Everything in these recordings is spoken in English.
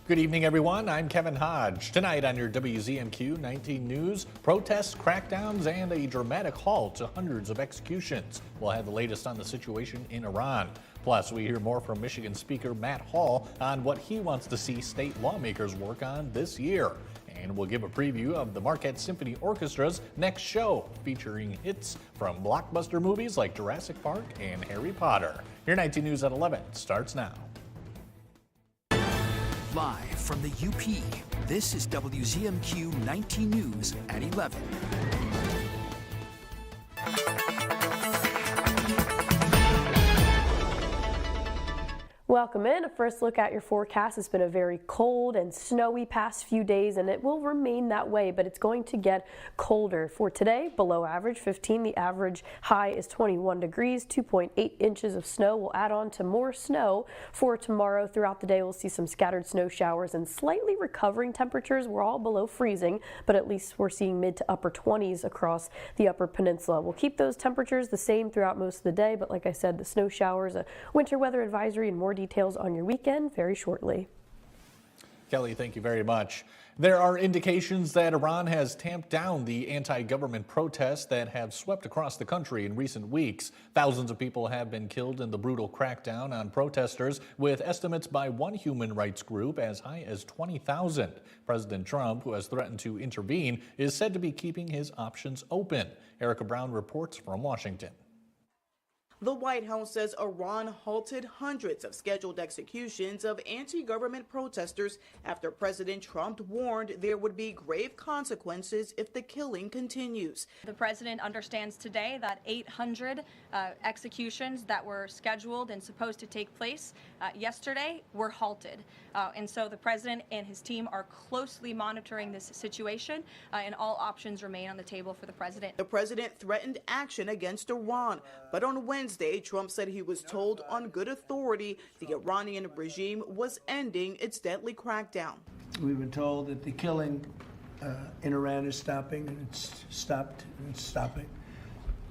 Good evening, everyone. I'm Kevin Hodge. Tonight on your WZMQ 19 News, protests, crackdowns, and a dramatic halt to hundreds of executions. We'll have the latest on the situation in Iran. Plus, we hear more from Michigan Speaker Matt Hall on what he wants to see state lawmakers work on this year. And we'll give a preview of the Marquette Symphony Orchestra's next show, featuring hits from blockbuster movies like Jurassic Park and Harry Potter. Your 19 News at 11 starts now. Live from the UP, this is WZMQ 19 News at 11. Welcome in. A first look at your forecast. It's been a very cold and snowy past few days, and it will remain that way, but it's going to get colder. For today, below average 15. The average high is 21 degrees. 2.8 inches of snow will add on to more snow for tomorrow. Throughout the day, we'll see some scattered snow showers and slightly recovering temperatures. We're all below freezing, but at least we're seeing mid to upper 20s across the Upper Peninsula. We'll keep those temperatures the same throughout most of the day, but like I said, the snow showers, a winter weather advisory, and more details on your weekend very shortly. Kelly, thank you very much. There are indications that Iran has tamped down the anti-government protests that have swept across the country in recent weeks. Thousands of people have been killed in the brutal crackdown on protesters, with estimates by one human rights group as high as 20,000. President Trump, who has threatened to intervene, is said to be keeping his options open. Erica Brown reports from Washington. The White House says Iran halted hundreds of scheduled executions of anti-government protesters after President Trump warned there would be grave consequences if the killing continues. The president understands today that 800 executions that were scheduled and supposed to take place yesterday were halted. And so the president and his team are closely monitoring this situation, and all options remain on the table for the president. The president threatened action against Iran, but on Wednesday, Trump said he was told on good authority the Iranian regime was ending its deadly crackdown. We've been told that the killing in Iran is stopping, and it's stopping.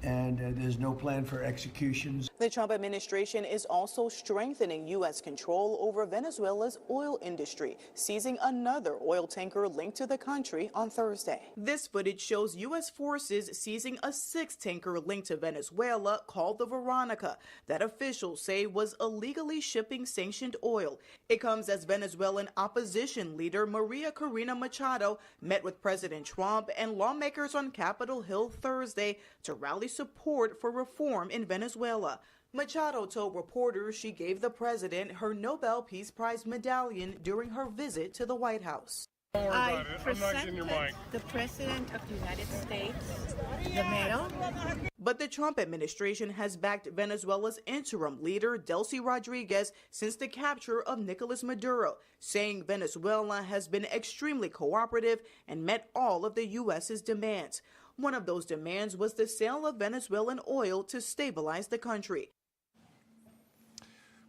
And there's no plan for executions. The Trump administration is also strengthening U.S. control over Venezuela's oil industry, seizing another oil tanker linked to the country on Thursday. This footage shows U.S. forces seizing a sixth tanker linked to Venezuela called the Veronica, that officials say was illegally shipping sanctioned oil. It comes as Venezuelan opposition leader Maria Corina Machado met with President Trump and lawmakers on Capitol Hill Thursday to rally support for reform in Venezuela. Machado told reporters she gave the president her Nobel Peace Prize medallion during her visit to the White House. I presented the President of the United States the medal. But the Trump administration has backed Venezuela's interim leader, Delcy Rodriguez, since the capture of Nicolas Maduro, saying Venezuela has been extremely cooperative and met all of the U.S.'s demands. One of those demands was the sale of Venezuelan oil to stabilize the country.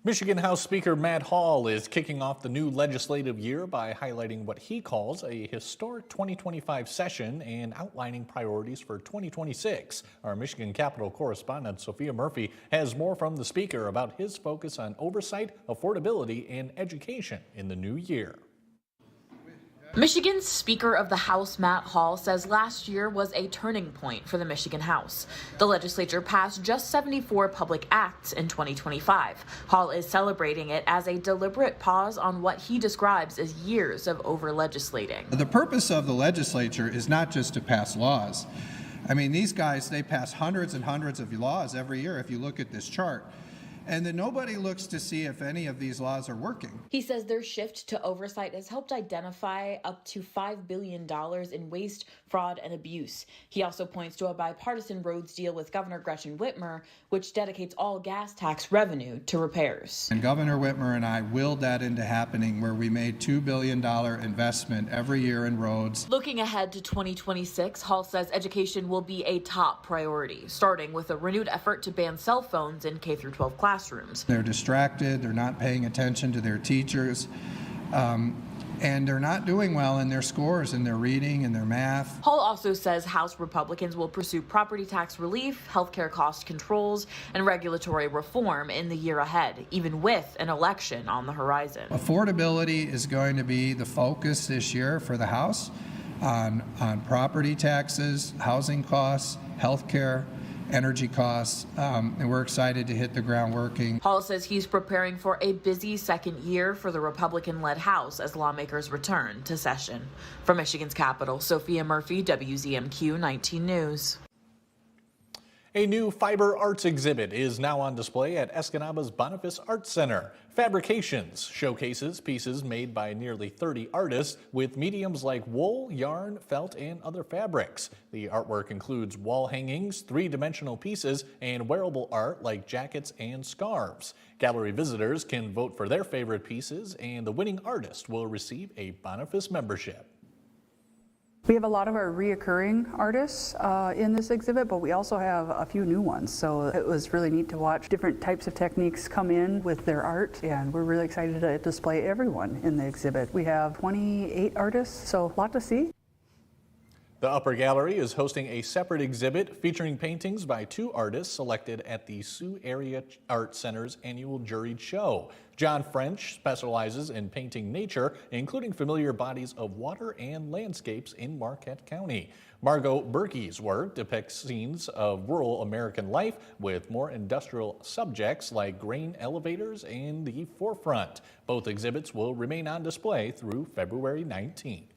Michigan House Speaker Matt Hall is kicking off the new legislative year by highlighting what he calls a historic 2025 session and outlining priorities for 2026. Our Michigan Capitol correspondent Sophia Murphy has more from the speaker about his focus on oversight, affordability, and education in the new year. Michigan's Speaker of the House, Matt Hall, says last year was a turning point for the Michigan House. The legislature passed just 74 public acts in 2025. Hall is celebrating it as a deliberate pause on what he describes as years of over-legislating. The purpose of the legislature is not just to pass laws. I mean, these guys, they pass hundreds and hundreds of laws every year if you look at this chart. And then nobody looks to see if any of these laws are working. He says their shift to oversight has helped identify up to $5 billion in waste, fraud, and abuse. He also points to a bipartisan roads deal with Governor Gretchen Whitmer, which dedicates all gas tax revenue to repairs. And Governor Whitmer and I willed that into happening, where we made $2 billion investment every year in roads. Looking ahead to 2026, Hall says education will be a top priority, starting with a renewed effort to ban cell phones in K-12 classrooms. They're distracted, they're not paying attention to their teachers. and they're not doing well in their scores, in their reading and their math. Hall also says House Republicans will pursue property tax relief, healthcare cost controls, and regulatory reform in the year ahead, even with an election on the horizon. Affordability is going to be the focus this year for the House on property taxes, housing costs, healthcare, energy costs, and we're excited to hit the ground working. Hall says he's preparing for a busy second year for the Republican-led House as lawmakers return to session. From Michigan's capital, Sophia Murphy, WZMQ 19 News. A new fiber arts exhibit is now on display at Escanaba's Boniface Arts Center. Fabrications showcases pieces made by nearly 30 artists with mediums like wool, yarn, felt, and other fabrics. The artwork includes wall hangings, three-dimensional pieces, and wearable art like jackets and scarves. Gallery visitors can vote for their favorite pieces, and the winning artist will receive a Boniface membership. We have a lot of our reoccurring artists in this exhibit, but we also have a few new ones. So it was really neat to watch different types of techniques come in with their art, and we're really excited to display everyone in the exhibit. We have 28 artists, so a lot to see. The Upper Gallery is hosting a separate exhibit featuring paintings by two artists selected at the Sioux Area Art Center's annual juried show. John French specializes in painting nature, including familiar bodies of water and landscapes in Marquette County. Margot Berkey's work depicts scenes of rural American life with more industrial subjects like grain elevators in the forefront. Both exhibits will remain on display through February 19th.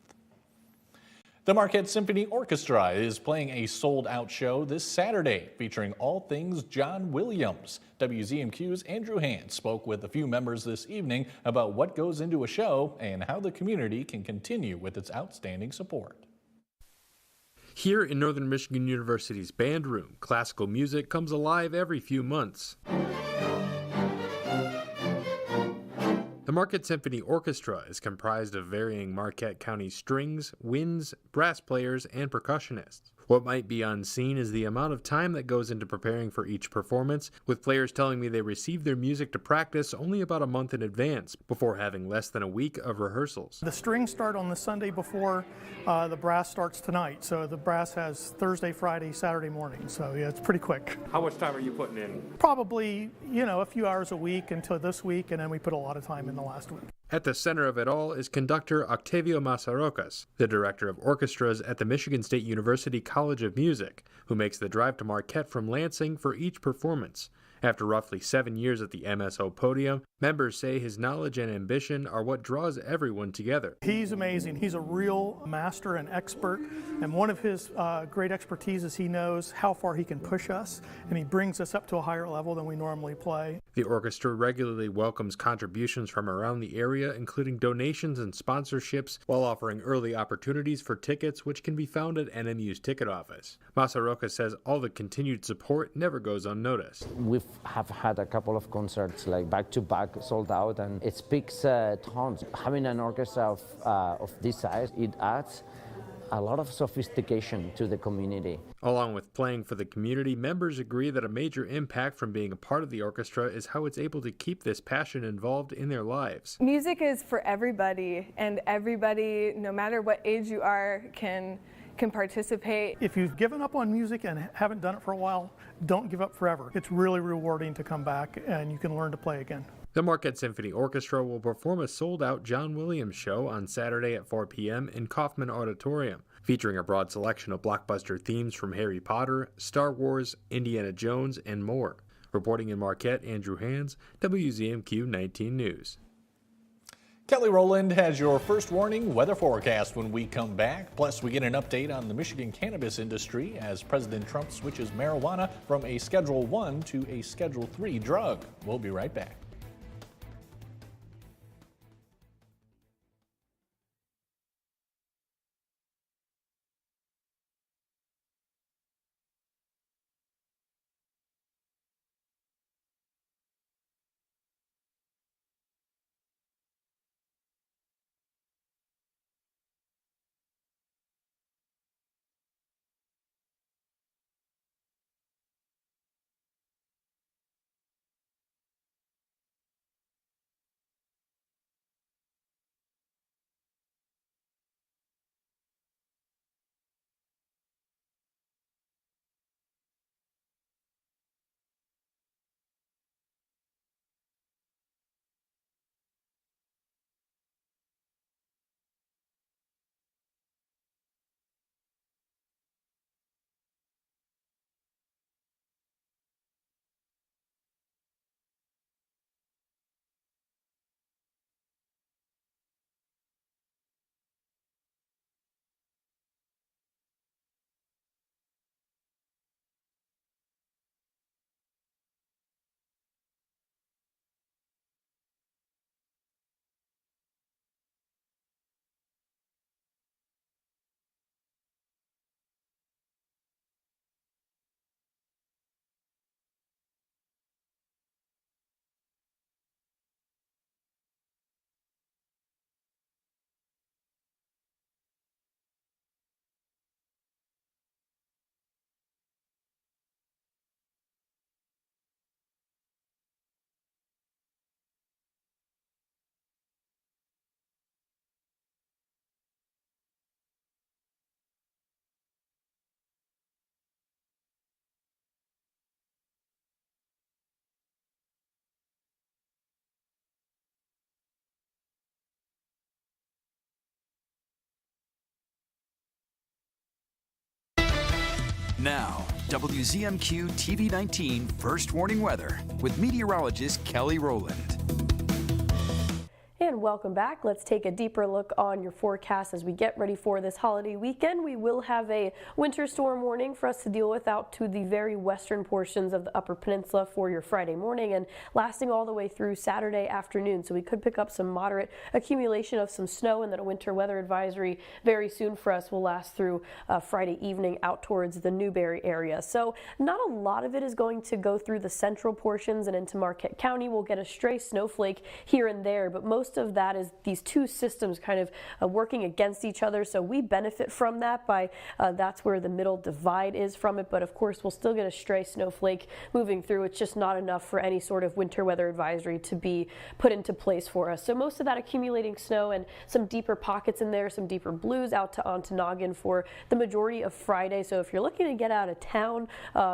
The Marquette Symphony Orchestra is playing a sold-out show this Saturday featuring all things John Williams. WZMQ's Andrew Hand spoke with a few members this evening about what goes into a show and how the community can continue with its outstanding support. Here in Northern Michigan University's band room, classical music comes alive every few months. The Marquette Symphony Orchestra is comprised of varying Marquette County strings, winds, brass players, and percussionists. What might be unseen is the amount of time that goes into preparing for each performance, with players telling me they receive their music to practice only about a month in advance, before having less than a week of rehearsals. The strings start on the Sunday before the brass starts tonight, so the brass has Thursday, Friday, Saturday morning, so yeah, it's pretty quick. How much time are you putting in? Probably, a few hours a week until this week, and then we put a lot of time in the last week. At the center of it all is conductor Octavio Masarocas, the director of orchestras at the Michigan State University College of Music, who makes the drive to Marquette from Lansing for each performance. After roughly 7 years at the MSO podium, members say his knowledge and ambition are what draws everyone together. He's amazing. He's a real master and expert, and one of his great expertise is he knows how far he can push us, and he brings us up to a higher level than we normally play. The orchestra regularly welcomes contributions from around the area, including donations and sponsorships, while offering early opportunities for tickets, which can be found at NMU's ticket office. Masaroka says all the continued support never goes unnoticed. We have had a couple of concerts like back-to-back sold out, and it speaks tons. Having an orchestra of this size, it adds a lot of sophistication to the community. Along with playing for the community, members agree that a major impact from being a part of the orchestra is how it's able to keep this passion involved in their lives. Music is for everybody, and everybody, no matter what age you are, can participate. If you've given up on music and haven't done it for a while, don't give up forever. It's really rewarding to come back and you can learn to play again. The Marquette Symphony Orchestra will perform a sold-out John Williams show on Saturday at 4 p.m. in Kauffman Auditorium, featuring a broad selection of blockbuster themes from Harry Potter, Star Wars, Indiana Jones, and more. Reporting in Marquette, Andrew Hands, WZMQ 19 News. Kelly Rowland has your first warning weather forecast when we come back. Plus, we get an update on the Michigan cannabis industry as President Trump switches marijuana from a Schedule I to a Schedule III drug. We'll be right back. Now, WZMQ TV 19 First Warning Weather with meteorologist Kelly Rowland. And welcome back. Let's take a deeper look on your forecast as we get ready for this holiday weekend. We will have a winter storm warning for us to deal with out to the very western portions of the Upper Peninsula for your Friday morning and lasting all the way through Saturday afternoon. So we could pick up some moderate accumulation of some snow, and then a winter weather advisory very soon for us will last through Friday evening out towards the Newberry area. So not a lot of it is going to go through the central portions and into Marquette County. We'll get a stray snowflake here and there, but most of that is these two systems kind of working against each other, so we benefit from that by that's where the middle divide is from it. But of course we'll still get a stray snowflake moving through. It's just not enough for any sort of winter weather advisory to be put into place for us. So most of that accumulating snow and some deeper pockets in there, some deeper blues out to Ontonagon for the majority of Friday. So if you're looking to get out of town,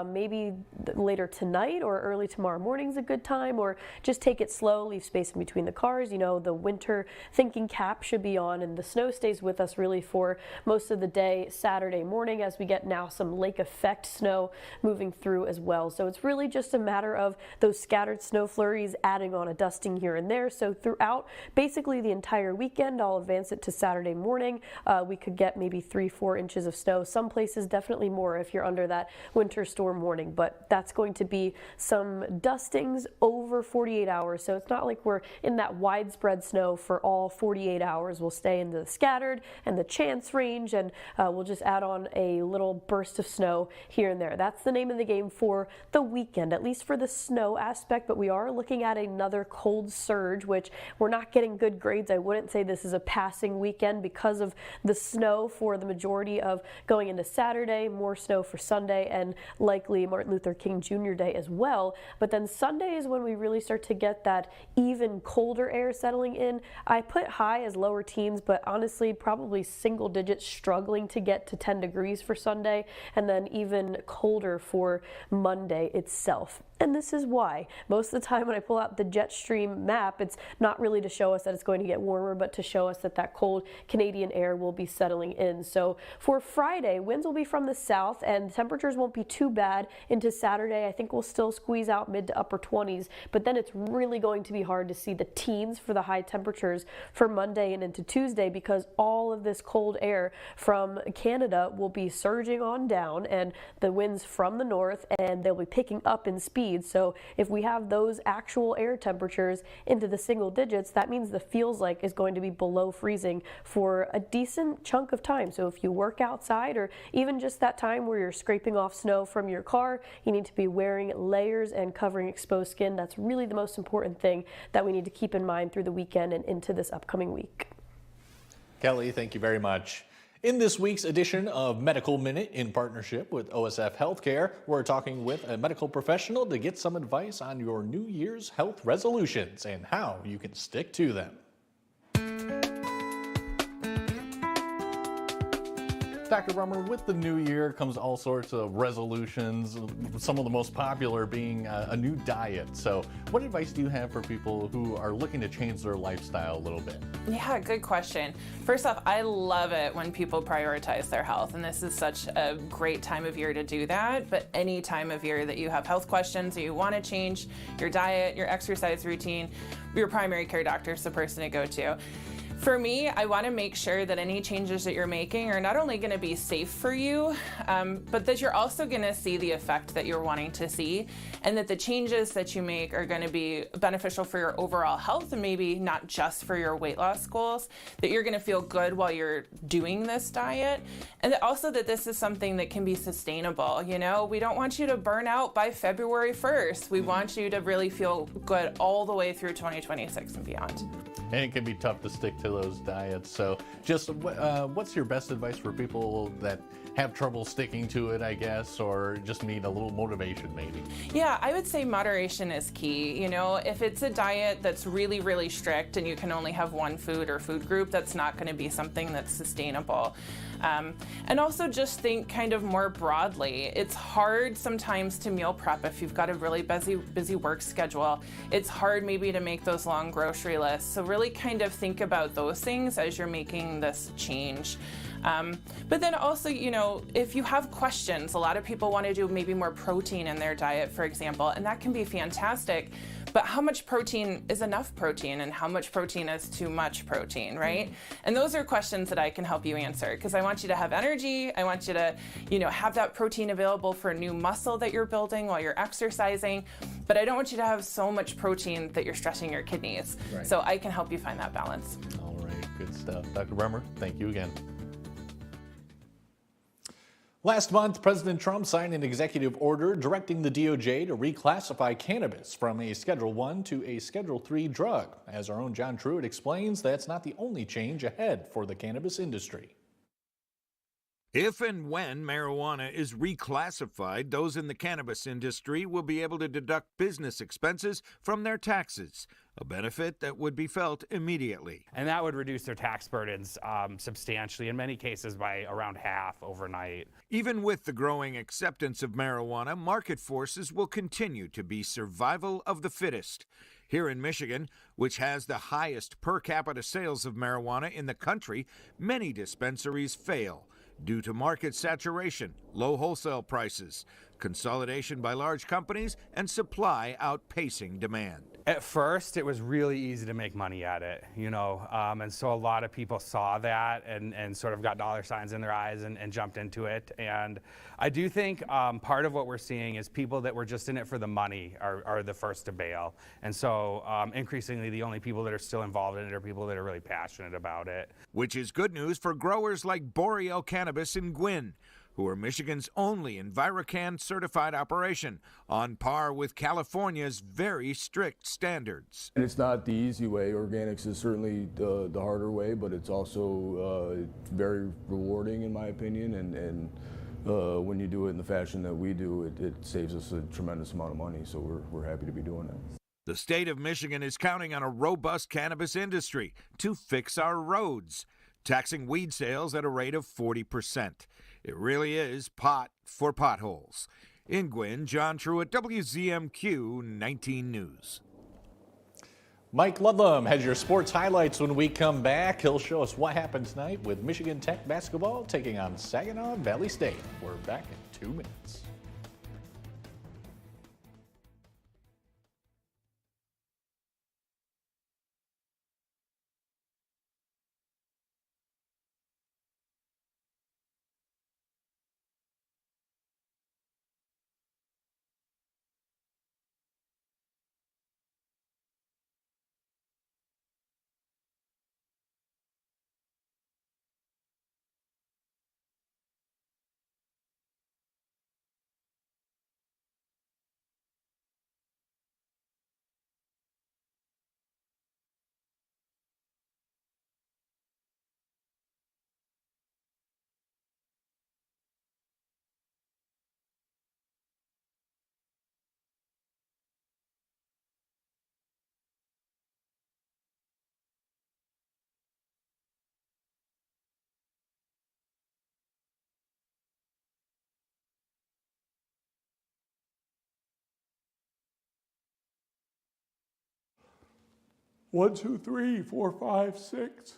maybe later tonight or early tomorrow morning is a good time, or just take it slow, leave space in between the cars. You know, the winter thinking cap should be on, and the snow stays with us really for most of the day Saturday morning as we get now some lake effect snow moving through as well. So it's really just a matter of those scattered snow flurries adding on a dusting here and there. So throughout basically the entire weekend, I'll advance it to Saturday morning. We could get maybe 3-4 inches of snow. Some places definitely more if you're under that winter storm warning, but that's going to be some dustings over 48 hours. So it's not like we're in that widespread snow for all 48 hours. We'll stay in the scattered and the chance range, and we'll just add on a little burst of snow here and there. That's the name of the game for the weekend, at least for the snow aspect. But we are looking at another cold surge, which we're not getting good grades. I wouldn't say this is a passing weekend because of the snow for the majority of going into Saturday, more snow for Sunday, and likely Martin Luther King Jr. Day as well. But then Sunday is when we really start to get that even colder air settling in. I put high as lower teens, but honestly probably single digits, struggling to get to 10 degrees for Sunday, and then even colder for Monday itself. And this is why most of the time when I pull out the jet stream map, it's not really to show us that it's going to get warmer, but to show us that that cold Canadian air will be settling in. So for Friday, winds will be from the south and temperatures won't be too bad into Saturday. I think we'll still squeeze out mid to upper 20s, but then it's really going to be hard to see the teens for the high temperatures for Monday and into Tuesday, because all of this cold air from Canada will be surging on down, and the winds from the north, and they'll be picking up in speed. So if we have those actual air temperatures into the single digits, that means the feels like is going to be below freezing for a decent chunk of time. So if you work outside, or even just that time where you're scraping off snow from your car, you need to be wearing layers and covering exposed skin. That's really the most important thing that we need to keep in mind through the weekend and into this upcoming week. Kelly, thank you very much. In this week's edition of Medical Minute, in partnership with OSF Healthcare, we're talking with a medical professional to get some advice on your New Year's health resolutions and how you can stick to them. Dr. Brummer, with the new year comes all sorts of resolutions, some of the most popular being a new diet. So what advice do you have for people who are looking to change their lifestyle a little bit? Yeah, good question. First off, I love it when people prioritize their health, and this is such a great time of year to do that. But any time of year that you have health questions or you want to change your diet, your exercise routine, your primary care doctor is the person to go to. For me, I want to make sure that any changes that you're making are not only going to be safe for you, but that you're also going to see the effect that you're wanting to see, and that the changes that you make are going to be beneficial for your overall health and maybe not just for your weight loss goals, that you're going to feel good while you're doing this diet, and that also that this is something that can be sustainable. You know, we don't want you to burn out by February 1st. We want you to really feel good all the way through 2026 and beyond. And it can be tough to stick to those diets. So just what's your best advice for people that have trouble sticking to it, I guess, or just need a little motivation maybe? Yeah, I would say moderation is key. You know, if it's a diet that's really, really strict and you can only have one food or food group, that's not going to be something that's sustainable. And also just think kind of more broadly. It's hard sometimes to meal prep if you've got a really busy work schedule. It's hard maybe to make those long grocery lists. So really kind of think about those things as you're making this change. But then also, you know, if you have questions, a lot of people want to do maybe more protein in their diet, for example, and that can be fantastic. But how much protein is enough protein, and how much protein is too much protein, right? And those are questions that I can help you answer, because I want you to have energy. I want you to, you know, have that protein available for new muscle that you're building while you're exercising. But I don't want you to have so much protein that you're stressing your kidneys. Right. So I can help you find that balance. All right, good stuff. Dr. Bremer, thank you again. Last month, President Trump signed an executive order directing the DOJ to reclassify cannabis from a Schedule I to a Schedule III drug. As our own John Truitt explains, that's not the only change ahead for the cannabis industry. If and when marijuana is reclassified, those in the cannabis industry will be able to deduct business expenses from their taxes, a benefit that would be felt immediately. And that would reduce their tax burdens substantially, in many cases by around half overnight. Even with the growing acceptance of marijuana, market forces will continue to be survival of the fittest. Here in Michigan, which has the highest per capita sales of marijuana in the country, many dispensaries fail due to market saturation, low wholesale prices, consolidation by large companies, and supply outpacing demand. At first, it was really easy to make money at it, you know, and so a lot of people saw that and sort of got dollar signs in their eyes and jumped into it. And I do think part of what we're seeing is people that were just in it for the money are the first to bail. And so increasingly, the only people that are still involved in it are people that are really passionate about it. Which is good news for growers like Boreal Cannabis in Gwynn, who are Michigan's only EnviroCan certified operation, on par with California's very strict standards. And it's not the easy way. Organics is certainly the harder way, but it's also very rewarding in my opinion. And when you do it in the fashion that we do, it saves us a tremendous amount of money. So we're happy to be doing it. The state of Michigan is counting on a robust cannabis industry to fix our roads, taxing weed sales at a rate of 40%. It really is pot for potholes. In Gwynn, John Truitt, WZMQ 19 News. Mike Ludlam has your sports highlights when we come back. He'll show us what happened tonight with Michigan Tech basketball taking on Saginaw Valley State. We're back in 2 minutes. One, two, three, 4, 5, 6.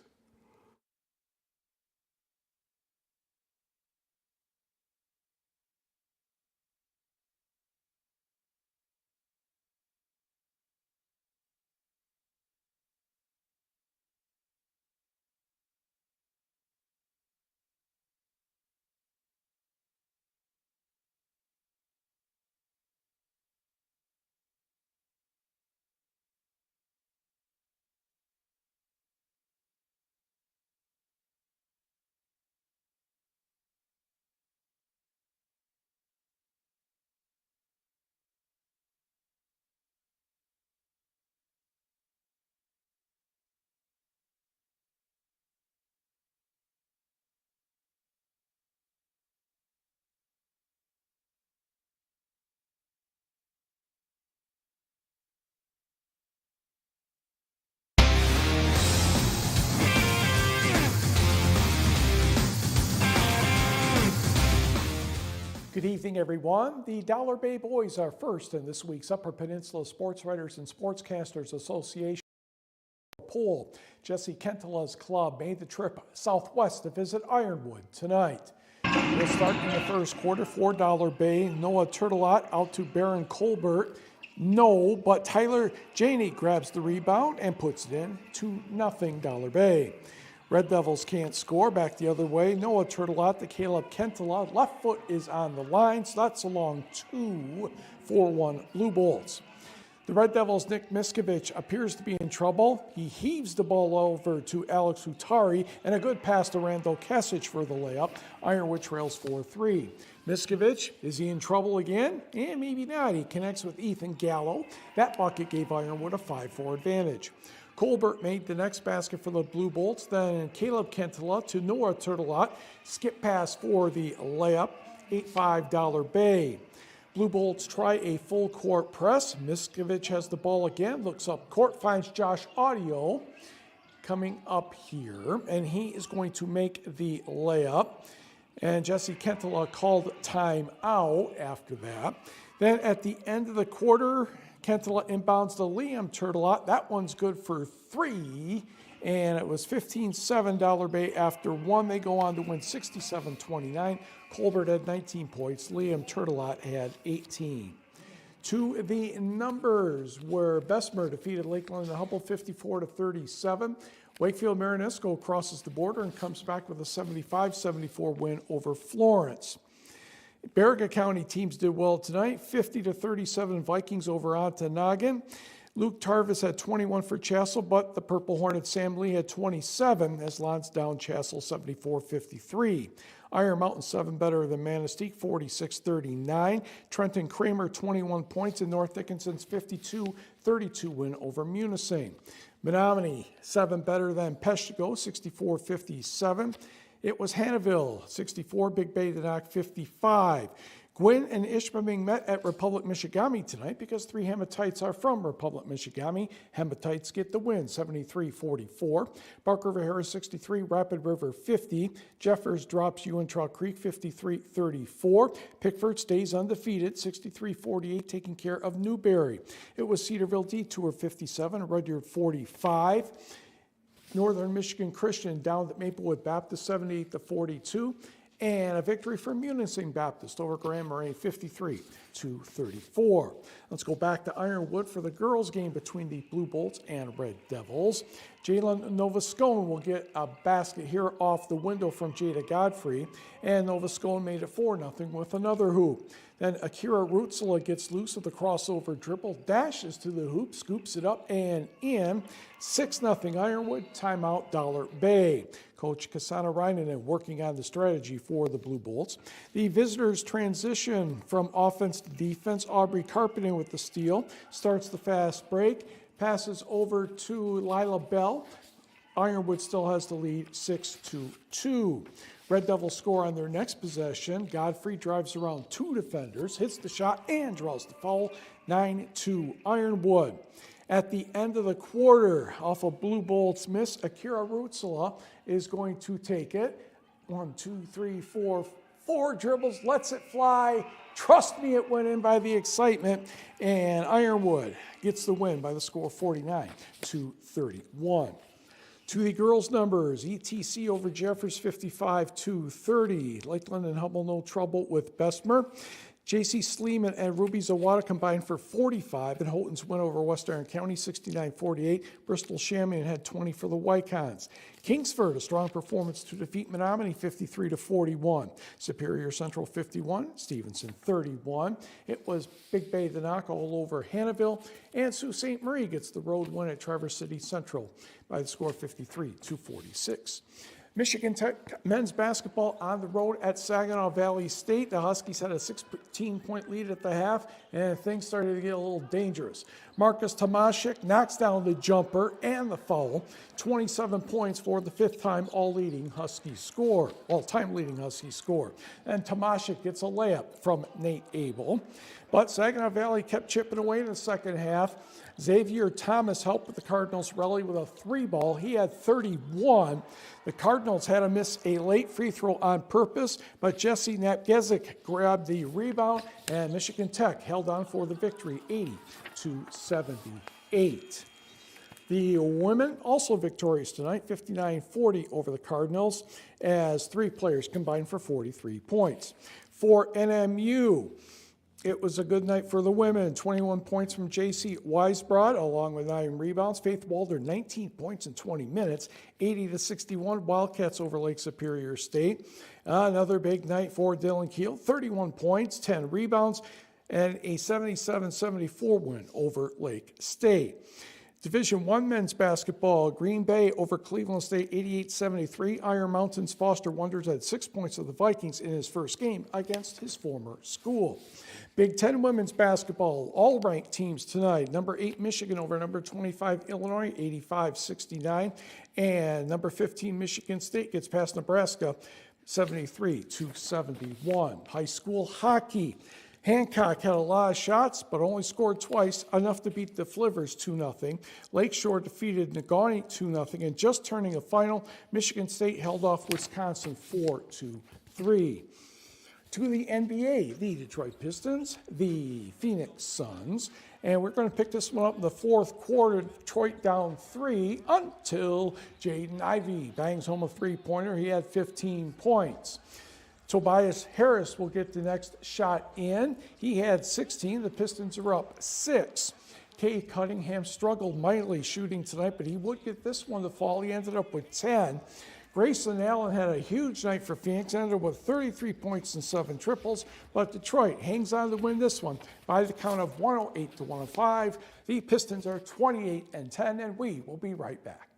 Good evening, everyone. The Dollar Bay Boys are first in this week's Upper Peninsula Sports Writers and Sportscasters Association pool. Jesse Kentela's club made the trip southwest to visit Ironwood tonight. We'll start in the first quarter. $4 Bay. Noah Turtelot out to Baron Colbert. No, but Tyler Janey grabs the rebound and puts it in. 2-0 Dollar Bay. Red Devils can't score. Back the other way. Noah Turtelot to Caleb Kentela. Left foot is on the line, so that's a long 2-4-1 Blue Bolts. The Red Devils' Nick Miskovich appears to be in trouble. He heaves the ball over to Alex Hutari, and a good pass to Randall Kesic for the layup. Ironwood trails 4-3. Miskovich, is he in trouble again? And maybe not. He connects with Ethan Gallo. That bucket gave Ironwood a 5-4 advantage. Colbert made the next basket for the Blue Bolts. Then Caleb Kentela to Noah Turtelot. Skip pass for the layup. 8-5 Dollar Bay. Blue Bolts try a full court press. Miskovich has the ball again, looks up court, finds Josh Audio coming up here, and he is going to make the layup. And Jesse Kentela called time out after that. Then at the end of the quarter, Kentela inbounds to Liam Turtelot. That one's good for 3. And it was 15-7 Dollar Bay after 1. They go on to win 67-29. Colbert had 19 points. Liam Turtelot had 18. To the numbers where Bessemer defeated Lakeland and Hubble 54-37. Wakefield Marinesco crosses the border and comes back with a 75-74 win over Florence. Baraga County teams did well tonight. 50-37 Vikings over Ontonagon. Luke Tarvis had 21 for Chassel, but the Purple Hornet Sam Lee had 27 as Lansdowne Chassel 74-53. Iron Mountain 7 better than Manistee 46-39. Trenton Kramer 21 points and North Dickinson's 52-32 win over Munising. Menominee 7 better than Peshtigo 64-57. It was Hannahville 64, Big Bay did knock 55. Gwynn and Ishpeming met at Republic Michigami tonight because 3 Hematites are from Republic Michigami. Hematites get the win, 73-44. Bark River Harris 63, Rapid River 50. Jeffers drops Uintah Creek 53-34. Pickford stays undefeated, 63-48, taking care of Newberry. It was Cedarville Detour 57, Rudyard 45. Northern Michigan Christian down at Maplewood Baptist 78-42. And a victory for Munising Baptist over Grand Marais 53-34. Let's go back to Ironwood for the girls' game between the Blue Bolts and Red Devils. Jalen Novascone will get a basket here off the window from Jada Godfrey, and Novascone made it 4-0 with another hoop. Then Akira Rutzela gets loose with a crossover dribble, dashes to the hoop, scoops it up and in. 6-0 Ironwood, timeout Dollar Bay. Coach Kasana Reinanen working on the strategy for the Blue Bolts. The visitors transition from offense to defense. Aubrey Carpeting with the steal, starts the fast break, passes over to Lila Bell. Ironwood still has the lead 6-2. Red Devils score on their next possession. Godfrey drives around 2 defenders, hits the shot, and draws the foul. 9-2 Ironwood. At the end of the quarter, off a Blue Bolts miss, Akira Rutzela is going to take it. 1, 2, 3, 4 dribbles, lets it fly. Trust me, it went in by the excitement. And Ironwood gets the win by the score 49-31. To the girls' numbers, ETC over Jeffers 55-30. Lakeland and Hubble no trouble with Bessemer. J.C. Sleeman and Ruby Zawada combined for 45, and Houghton's win over West Iron County 69-48. Bristol Shamian had 20 for the Wycons. Kingsford, a strong performance to defeat Menominee 53-41. Superior Central 51, Stevenson 31. It was Big Bay the knock all over Hannahville, and Sault Ste. Marie gets the road win at Traverse City Central by the score 53-46. Michigan Tech men's basketball on the road at Saginaw Valley State. The Huskies had a 16-point lead at the half, and things started to get a little dangerous. Marcus Tomaszek knocks down the jumper and the foul. 27 points for the 5th-time all-time leading Husky score. And Tomaszek gets a layup from Nate Abel. But Saginaw Valley kept chipping away in the second half. Xavier Thomas helped with the Cardinals rally with a 3-ball. He had 31. The Cardinals had to miss a late free throw on purpose, but Jesse Napgezik grabbed the rebound, and Michigan Tech held on for the victory 80-78. The women also victorious tonight, 59-40 over the Cardinals, as 3 players combined for 43 points. For NMU, it was a good night for the women. 21 points from J.C. Weisbrod, along with 9 rebounds. Faith Walder, 19 points in 20 minutes, 80-61 Wildcats over Lake Superior State. Another big night for Dylan Keel, 31 points, 10 rebounds, and a 77-74 win over Lake State. Division I men's basketball, Green Bay over Cleveland State 88-73. Iron Mountain's Foster Wonders had 6 points of the Vikings in his first game against his former school. Big Ten women's basketball, all ranked teams tonight. Number 8 Michigan over number 25 Illinois 85-69. And number 15 Michigan State gets past Nebraska 73-71. High school hockey. Hancock had a lot of shots, but only scored twice, enough to beat the Flivers 2-0. Lakeshore defeated Negaunee 2-0, and just turning a final, Michigan State held off Wisconsin 4-3. To the NBA, the Detroit Pistons, the Phoenix Suns, and we're going to pick this one up in the fourth quarter. Detroit down 3 until Jaden Ivey bangs home a three-pointer. He had 15 points. Tobias Harris will get the next shot in. He had 16. The Pistons are up 6. Kay Cunningham struggled mightily shooting tonight, but he would get this one to fall. He ended up with 10. Grayson Allen had a huge night for Phoenix, ended with 33 points and 7 triples, but Detroit hangs on to win this one by the count of 108-105. The Pistons are 28-10, and we will be right back.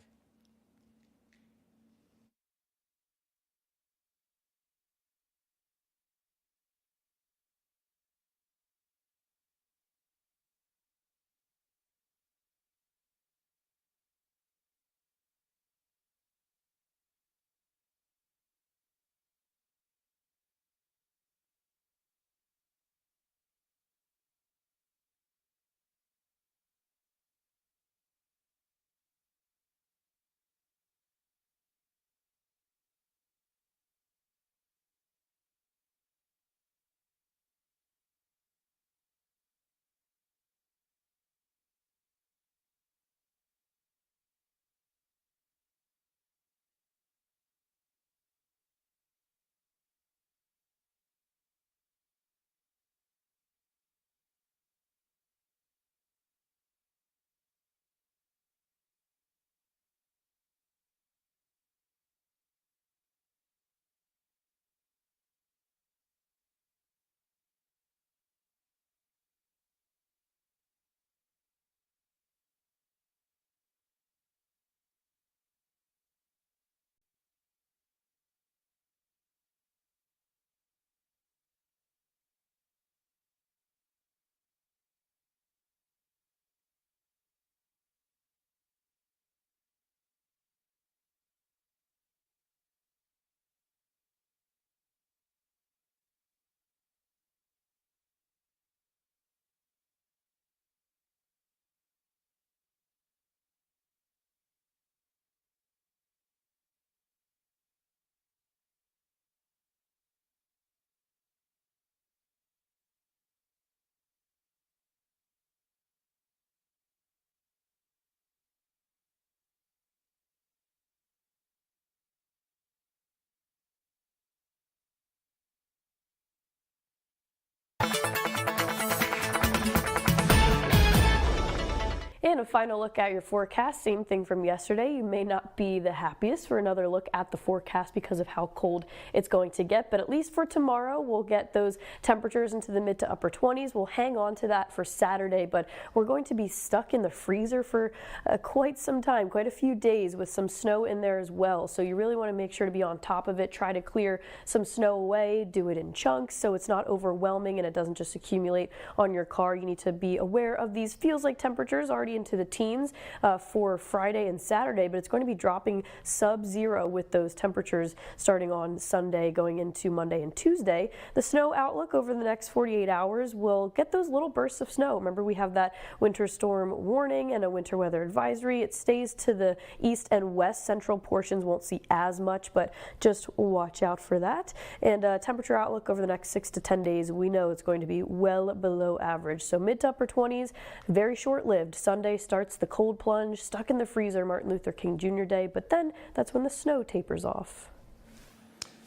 And a final look at your forecast, same thing from yesterday. You may not be the happiest for another look at the forecast because of how cold it's going to get, but at least for tomorrow, we'll get those temperatures into the mid to upper 20s. We'll hang on to that for Saturday, but we're going to be stuck in the freezer for quite some time, quite a few days with some snow in there as well. So you really want to make sure to be on top of it, try to clear some snow away, do it in chunks so it's not overwhelming and it doesn't just accumulate on your car. You need to be aware of these feels like temperatures already into the teens for Friday and Saturday, but it's going to be dropping sub-zero with those temperatures starting on Sunday going into Monday and Tuesday. The snow outlook over the next 48 hours will get those little bursts of snow. Remember, we have that winter storm warning and a winter weather advisory. It stays to the east and west. Central portions won't see as much, but just watch out for that. And temperature outlook over the next 6 to 10 days, we know it's going to be well below average. So mid to upper 20s, very short-lived. Sunday holiday starts the cold plunge, stuck in the freezer Martin Luther King Jr. Day, but then that's when the snow tapers off.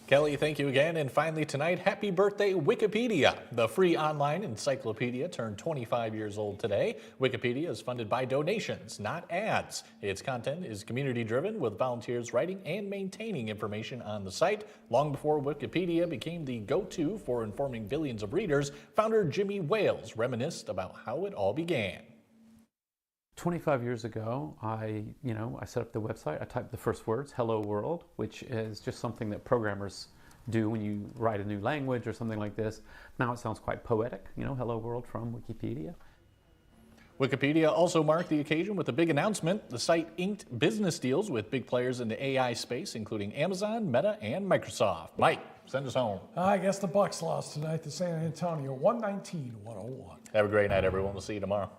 Kelly, thank you again. And finally tonight, happy birthday, Wikipedia. The free online encyclopedia turned 25 years old today. Wikipedia is funded by donations, not ads. Its content is community-driven, with volunteers writing and maintaining information on the site. Long before Wikipedia became the go-to for informing billions of readers, founder Jimmy Wales reminisced about how it all began. 25 years ago, I set up the website. I typed the first words, hello world, which is just something that programmers do when you write a new language or something like this. Now it sounds quite poetic, hello world from Wikipedia. Wikipedia also marked the occasion with a big announcement. The site inked business deals with big players in the AI space, including Amazon, Meta, and Microsoft. Mike, send us home. I guess the Bucks lost tonight to San Antonio, 119-101. Have a great night, everyone. We'll see you tomorrow.